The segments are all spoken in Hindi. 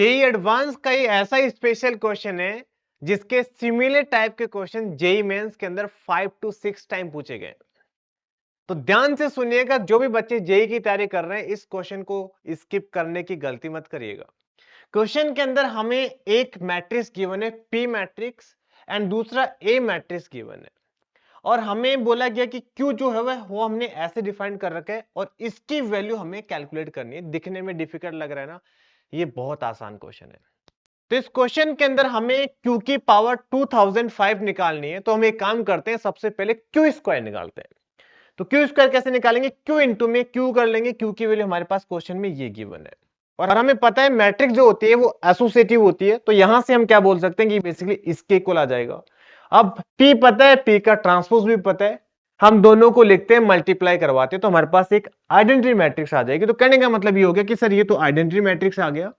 जेई एडवांस का ही ऐसा ही स्पेशल क्वेश्चन है जिसके सिमिलर टाइप के क्वेश्चन जेई मेंस के अंदर 5 to 6 टाइम पूछे गए। तो ध्यान से सुनिएगा, जो भी बच्चे जेई की तैयारी कर रहे हैं इस क्वेश्चन को स्किप करने की गलती मत करिएगा। क्वेश्चन के अंदर हमें एक मैट्रिक्स गिवन है पी मैट्रिक्स एंड दूसरा ए मैट्रिक्स गिवन है, और हमें बोला गया कि क्यू जो है वो हमने ऐसे डिफाइन कर रखा है और इसकी वैल्यू हमें कैलकुलेट करनी है। दिखने में डिफिकल्ट लग रहा है ना, ये बहुत आसान क्वेश्चन है। तो इस क्वेश्चन के अंदर हमें क्यू की पावर 2005 निकालनी है। तो हम एक काम करते हैं, सबसे पहले क्यू स्क्वायर निकालते हैं। तो क्यू स्क्वायर कैसे निकालेंगे, क्यू इंटू में क्यू कर लेंगे, क्यू की वैल्यू हमारे पास क्वेश्चन में ये गिवन है और हमें पता है मैट्रिक्स जो होती है वो एसोसिएटिव होती है। तो यहां से हम क्या बोल सकते हैं कि बेसिकली इसके इक्वल आ जाएगा। अब P पता है, P का ट्रांसपोज भी पता है, हम दोनों को लिखते हैं, मल्टीप्लाई करवाते हैं तो हमारे पास एक आइडेंटिटी मैट्रिक्स आ जाएगी। तो कहने का मतलब ये हो गया कि सर ये तो आइडेंटिटी मैट्रिक्स आ गया।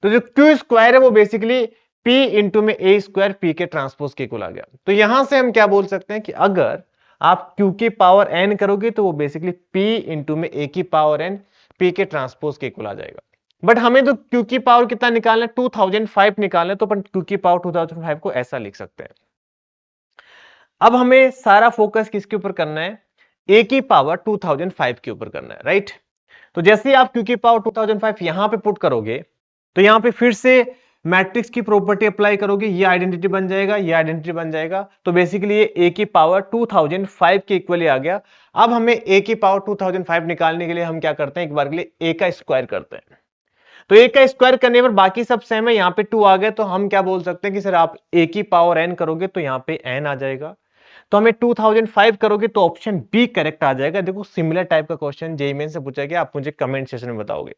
तो जो क्यू स्क्वायर है वो बेसिकली P इंटू में ए स्क्वायर P के ट्रांसपोज के इक्वल आ गया। तो यहां से हम क्या बोल सकते हैं कि अगर आप Q की पावर n करोगे तो वो बेसिकली P इंटू में A की पावर n P के ट्रांसपोज के इक्वल आ जाएगा। बट हमें तो Q की पावर कितना निकालना है, 2005 निकालना है, तो अपन Q की पावर 2005 को ऐसा लिख सकते हैं। अब हमें सारा फोकस किसके ऊपर करना है, A की पावर 2005 के ऊपर करना है, राइट। तो जैसे ही आप Q की पावर 2005 यहां पे पुट करोगे तो यहां पे फिर से मैट्रिक्स की प्रॉपर्टी अप्लाई करोगे, ये आइडेंटिटी बन जाएगा, ये आइडेंटिटी बन जाएगा। तो बेसिकली ये A की पावर 2005 के इक्वली आ गया। अब हमें A की पावर 2005 निकालने के लिए हम क्या करते हैं, एक बार के लिए A का स्क्वायर करते हैं। तो A का स्क्वायर करने पर बाकी सब सेम है, यहाँ पे 2 आ गए, तो हम क्या बोल सकते हैं कि सर आप A की पावर n करोगे तो यहाँ पे n आ जाएगा। तो हमें 2005 करोगे तो ऑप्शन बी करेक्ट आ जाएगा। देखो सिमिलर टाइप का क्वेश्चन जेईई मेंस से पूछा गया, आप मुझे कमेंट सेक्शन में बताओगे।